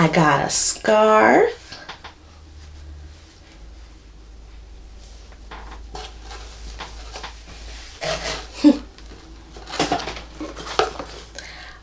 I got a scarf.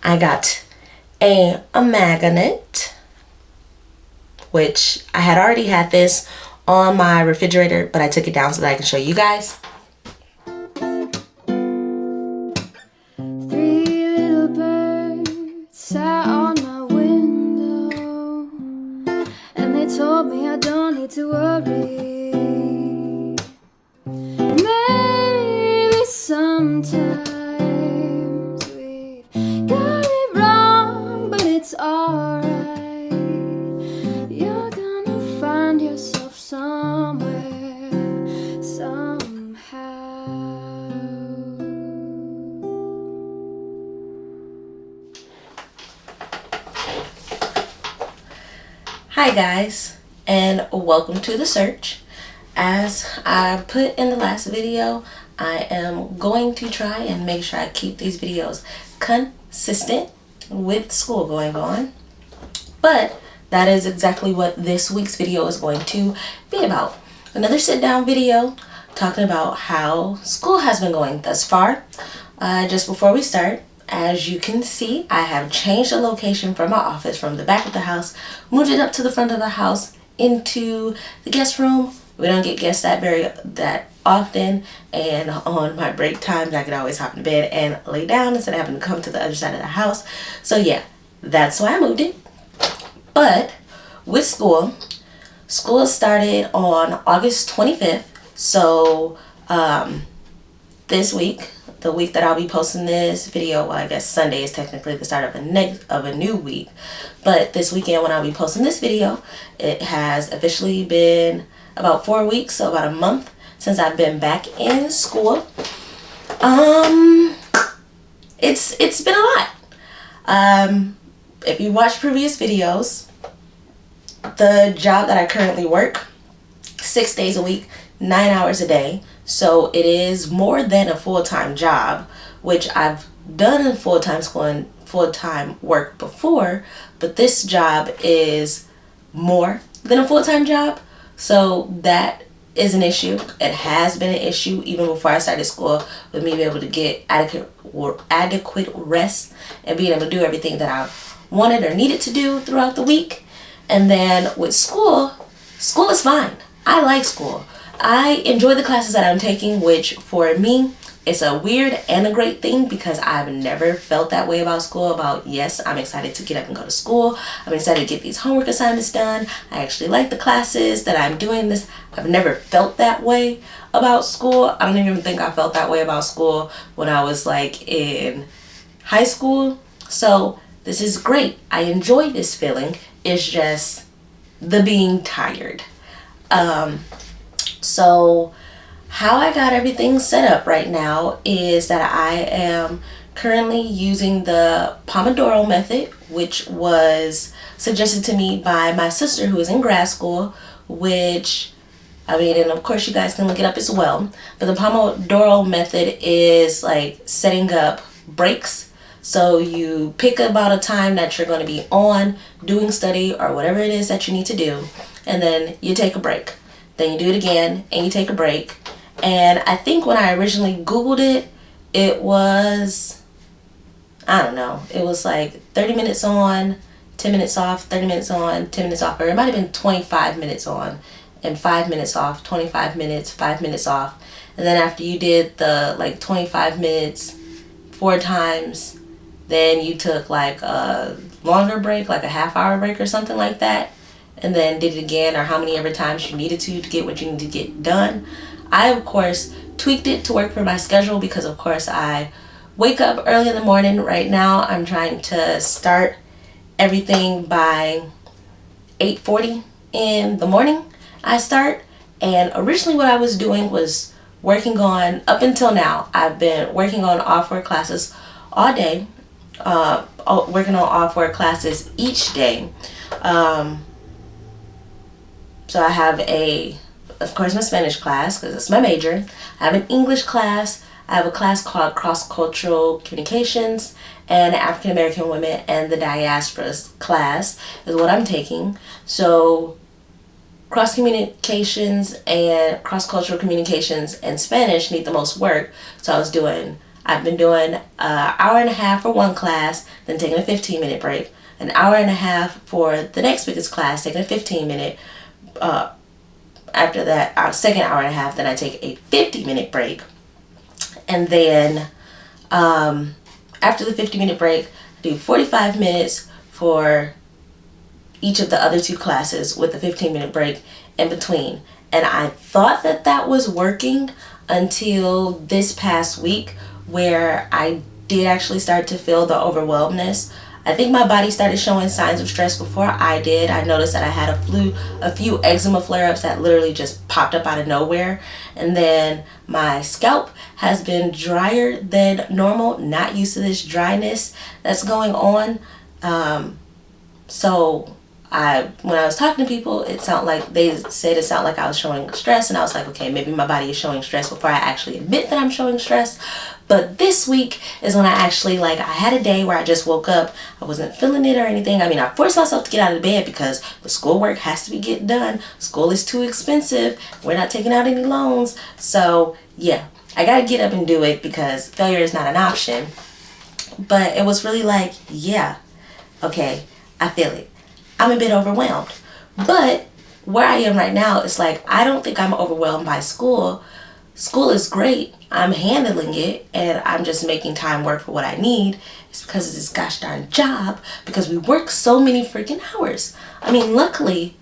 I got a magnet, which I had already had this on my refrigerator, but I took it down so that I can show you guys. Three little birds sat on my window, and they told me I don't need to worry. Maybe sometimes we've got it wrong, but it's alright. You're gonna find yourself somewhere, somehow. Hi guys, and welcome to the search. As I put in the last video, I am going to try and make sure I keep these videos consistent with school going on. But that is exactly what this week's video is going to be about. Another sit down video talking about how school has been going thus far. Just before we start, as you can see, I have changed the location from my office from the back of the house, moved it up to the front of the house into the guest room. We don't get guests that often, and on my break times I could always hop in bed and lay down instead of having to come to the other side of the house. So yeah, that's why I moved it. But with school started on August 25th. So this week, the week that I'll be posting this video, well, I guess Sunday is technically the start of a new week. But this weekend when I'll be posting this video, it has officially been about 4 weeks, so about a month since I've been back in school. It's been a lot. If you watch previous videos, the job that I currently work, 6 days a week, 9 hours a day. So it is more than a full-time job, which I've done in full-time school and full-time work before, but this job is more than a full-time job. So that is an issue. It has been an issue even before I started school, with me being able to get adequate rest and being able to do everything that I wanted or needed to do throughout the week. And then with school is fine. I like school. I enjoy the classes that I'm taking, which for me, it's a weird and a great thing because I've never felt that way about school. Yes, I'm excited to get up and go to school. I'm excited to get these homework assignments done. I actually like the classes that I'm doing this. I've never felt that way about school. I don't even think I felt that way about school when I was like in high school. So this is great. I enjoy this feeling. It's just the being tired. So how I got everything set up right now is that I am currently using the pomodoro method, which was suggested to me by my sister who is in grad school, which, I mean, and of course you guys can look it up as well. But the pomodoro method is like setting up breaks. So you pick about a time that you're going to be on doing study or whatever it is that you need to do, and then you take a break. Then you do it again and you take a break. And I think when I originally Googled it, it was, I don't know, it was like 30 minutes on, 10 minutes off, 30 minutes on, 10 minutes off, or it might have been 25 minutes on and 5 minutes off, 25 minutes, 5 minutes off. And then after you did the like 25 minutes 4 times, then you took like a longer break, like a half-hour break or something like that, and then did it again, or how many ever times you needed to get what you need to get done. I, of course, tweaked it to work for my schedule because, of course, I wake up early in the morning. Right now, I'm trying to start everything by 8:40 in the morning. I start, and originally what I was doing was working on, up until now, I've been working on off-work classes all day, working on off-work classes each day. So I have of course, my Spanish class, because it's my major. I have an English class. I have a class called Cross-Cultural Communications, and African American Women and the Diaspora class is what I'm taking. So cross communications and cross-cultural communications and Spanish need the most work. So I've been doing an hour and a half for one class, then taking a 15-minute break, an hour and a half for the next biggest class, taking a 15-minute. After that, our second hour and a half, then I take a 50-minute break. And then after the 50-minute break, I do 45 minutes for each of the other two classes with a 15-minute break in between. And I thought that that was working until this past week, where I did actually start to feel the overwhelmness. I think my body started showing signs of stress before I did. I noticed that I had a few eczema flare-ups that literally just popped up out of nowhere. And then my scalp has been drier than normal, not used to this dryness that's going on. So when I was talking to people, it sounded like I was showing stress, and I was like, okay, maybe my body is showing stress before I actually admit that I'm showing stress. But this week is when I actually, I had a day where I just woke up. I wasn't feeling it or anything. I mean, I forced myself to get out of bed because the schoolwork has to be get done. School is too expensive. We're not taking out any loans. So yeah, I gotta get up and do it because failure is not an option. But it was really like, yeah, okay, I feel it. I'm a bit overwhelmed. But where I am right now, it's like, I don't think I'm overwhelmed by school. School is great. I'm handling it, and I'm just making time work for what I need. It's because of this gosh darn job, because we work so many freaking hours. I mean, luckily,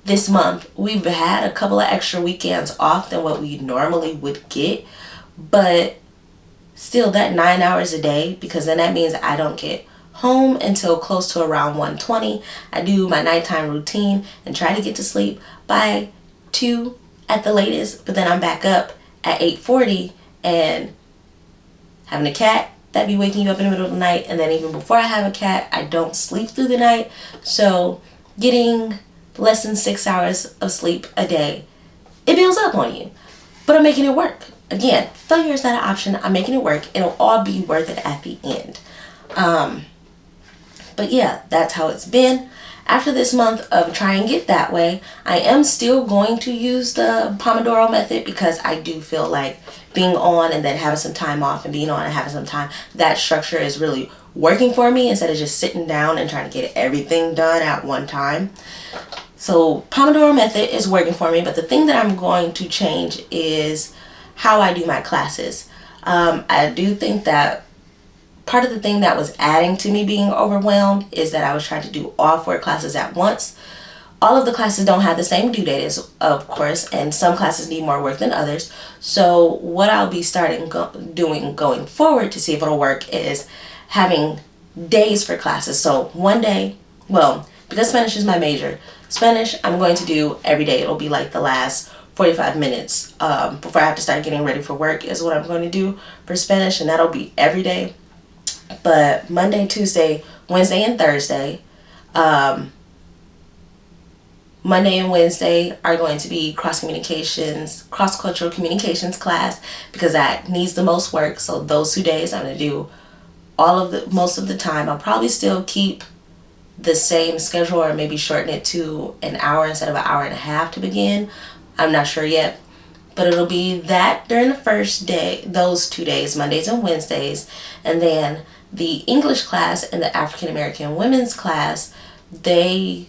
this month, we've had a couple of extra weekends off than what we normally would get. But still, that 9 hours a day, because then that means I don't get home until close to around 1:20. I do my nighttime routine and try to get to sleep by 2 at the latest, but then I'm back up at 8:40, and having a cat that be waking you up in the middle of the night, and then even before I have a cat, I don't sleep through the night. So getting less than 6 hours of sleep a day, it builds up on you. But I'm making it work. Again, failure is not an option. I'm making it work. It'll all be worth it at the end. But yeah, that's how it's been. After this month of trying it that way, I am still going to use the Pomodoro method, because I do feel like being on and then having some time off and being on and having some time, that structure is really working for me instead of just sitting down and trying to get everything done at one time. So Pomodoro method is working for me, but the thing that I'm going to change is how I do my classes. I do think that part of the thing that was adding to me being overwhelmed is that I was trying to do all 4 classes at once. All of the classes don't have the same due date, of course, and some classes need more work than others. So what I'll be doing going forward to see if it'll work is having days for classes. So one day, well, because Spanish is my major, Spanish I'm going to do every day. It'll be like the last 45 minutes before I have to start getting ready for work is what I'm going to do for Spanish, and that'll be every day. But Monday, Tuesday, Wednesday, and Thursday, Monday and Wednesday are going to be cross-cultural communications class, because that needs the most work. So those 2 days I'm going to do most of the time. I'll probably still keep the same schedule, or maybe shorten it to an hour instead of an hour and a half to begin. I'm not sure yet. But it'll be that during the first day, those 2 days, Mondays and Wednesdays. And then the English class and the African American women's class, I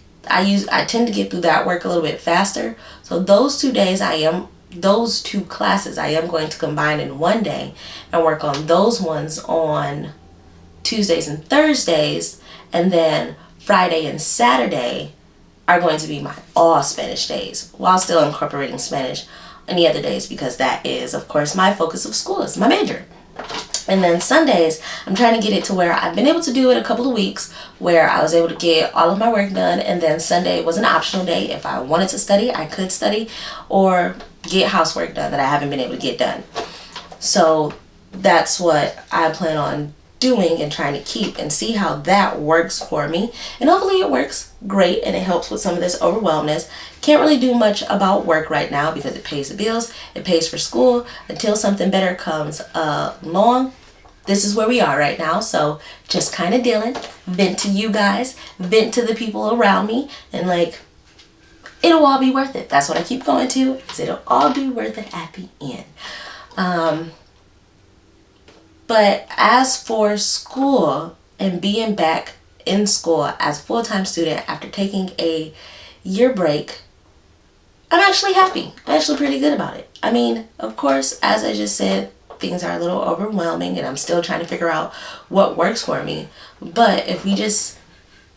tend to get through that work a little bit faster. So those 2 days those 2 classes I am going to combine in one day and work on those ones on Tuesdays and Thursdays. And then Friday and Saturday are going to be my all Spanish days, while still incorporating Spanish any other days, because that is, of course, my focus of school. It's my major. And then Sundays, I'm trying to get it to where I've been able to do it a couple of weeks, where I was able to get all of my work done, and then Sunday was an optional day. If I wanted to study, I could study, or get housework done that I haven't been able to get done. So that's what I plan on doing and trying to keep, and see how that works for me. And hopefully it works. great, and it helps with some of this overwhelmness. Can't really do much about work right now because it pays the bills, it pays for school until something better comes along. This is where we are right now, so just kind of dealing. Vent to you guys, vent to the people around me, and like, it'll all be worth it. That's what I keep going to, is it'll all be worth it at the end. But as for school and being back in school as a full-time student after taking a year break, I'm actually happy. I'm actually pretty good about it. I mean, of course, as I just said, things are a little overwhelming and I'm still trying to figure out what works for me. But if we just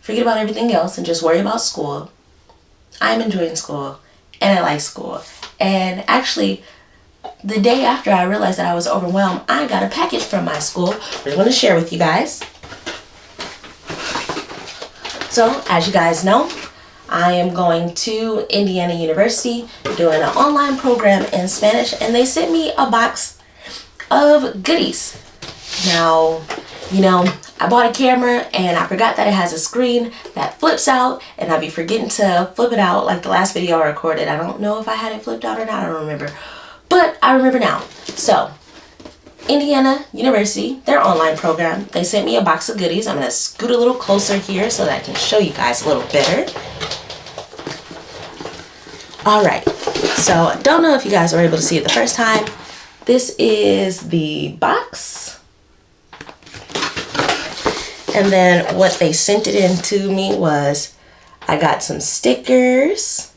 forget about everything else and just worry about school, I'm enjoying school and I like school. And actually, the day after I realized that I was overwhelmed, I got a package from my school. I just want to share with you guys. So, as you guys know, I am going to Indiana University doing an online program in Spanish, and they sent me a box of goodies. Now, you know, I bought a camera and I forgot that it has a screen that flips out, and I'd be forgetting to flip it out like the last video I recorded. I don't know if I had it flipped out or not, I don't remember. But I remember now. So, Indiana University, their online program, they sent me a box of goodies. I'm going to scoot a little closer here so that I can show you guys a little better. Alright, so I don't know if you guys were able to see it the first time. This is the box. And then what they sent it in to me was, I got some stickers.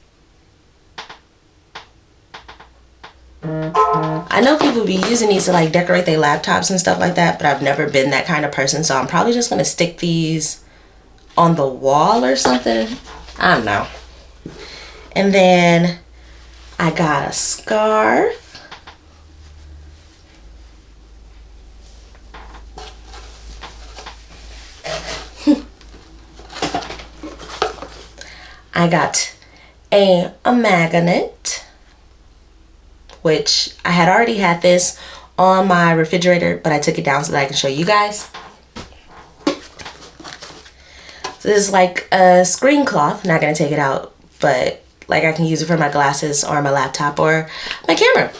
I know people be using these to like decorate their laptops and stuff like that, but I've never been that kind of person, so I'm probably just gonna stick these on the wall or something. I don't know. And then I got a scarf. I got a magnet, which I had already had this on my refrigerator, but I took it down so that I can show you guys. So this is like a screen cloth. Not gonna take it out, but like I can use it for my glasses or my laptop or my camera.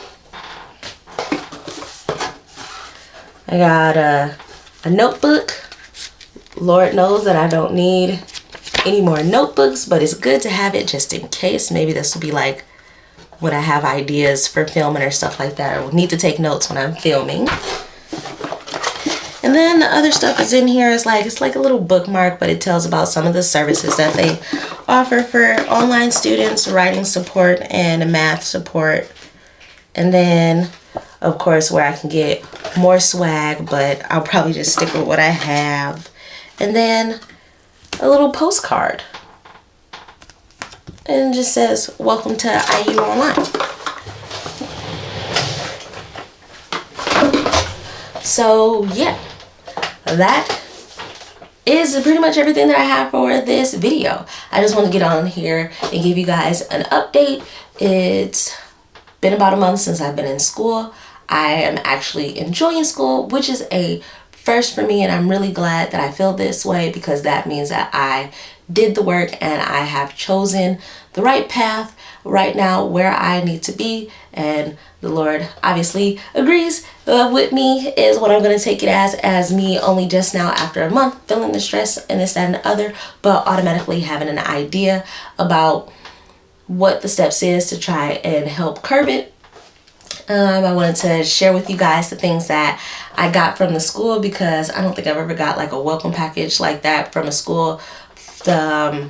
I got a notebook. Lord knows that I don't need any more notebooks, but it's good to have it just in case. Maybe this will be like when I have ideas for filming or stuff like that, or need to take notes when I'm filming. And then the other stuff is in here is like, it's like a little bookmark, but it tells about some of the services that they offer for online students, writing support and math support. And then, of course, where I can get more swag, but I'll probably just stick with what I have. And then a little postcard. And it just says, welcome to IU Online. So, yeah. That is pretty much everything that I have for this video. I just want to get on here and give you guys an update. It's been about a month since I've been in school. I am actually enjoying school, which is a first for me, and I'm really glad that I feel this way, because that means that I did the work and I have chosen the right path right now where I need to be, and the Lord obviously agrees with me is what I'm going to take it as me only just now after a month feeling the stress and this, that, and the other, but automatically having an idea about what the steps is to try and help curb it. I wanted to share with you guys the things that I got from the school, because I don't think I've ever got like a welcome package like that from a school. I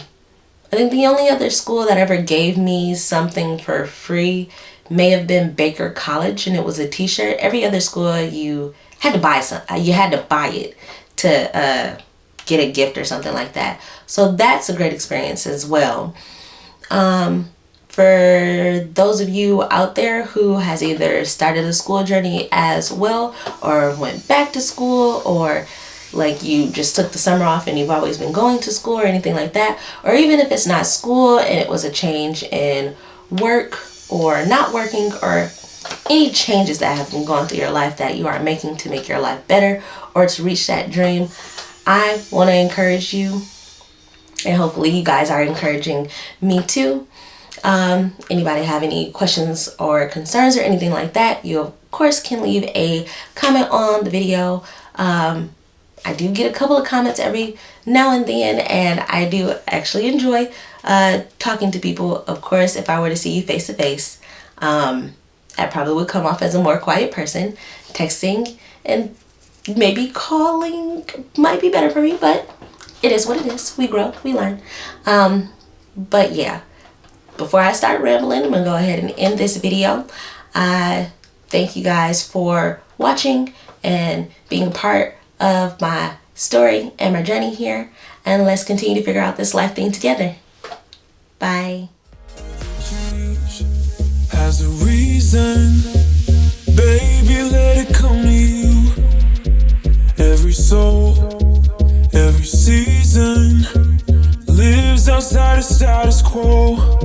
think the only other school that ever gave me something for free may have been Baker College, and it was a t-shirt. Every other school you had to buy you had to buy it to get a gift or something like that. So that's a great experience as well. For those of you out there who has either started a school journey as well, or went back to school, or like you just took the summer off and you've always been going to school or anything like that, or even if it's not school and it was a change in work or not working, or any changes that have been going through your life that you are making to make your life better or to reach that dream, I want to encourage you And hopefully you guys are encouraging me too. Anybody have any questions or concerns or anything like that, you of course can leave a comment on the video. I do get a couple of comments every now and then, and I do actually enjoy talking to people. Of course, if I were to see you face to face, I probably would come off as a more quiet person. Texting and maybe calling might be better for me, but it is what it is. We grow, we learn. But yeah, before I start rambling, I'm gonna go ahead and end this video. I thank you guys for watching and being a part of my story and my journey here, and let's continue to figure out this life thing together. Bye. Change has a reason, baby, let it come to you. Every soul, every season lives outside of status quo.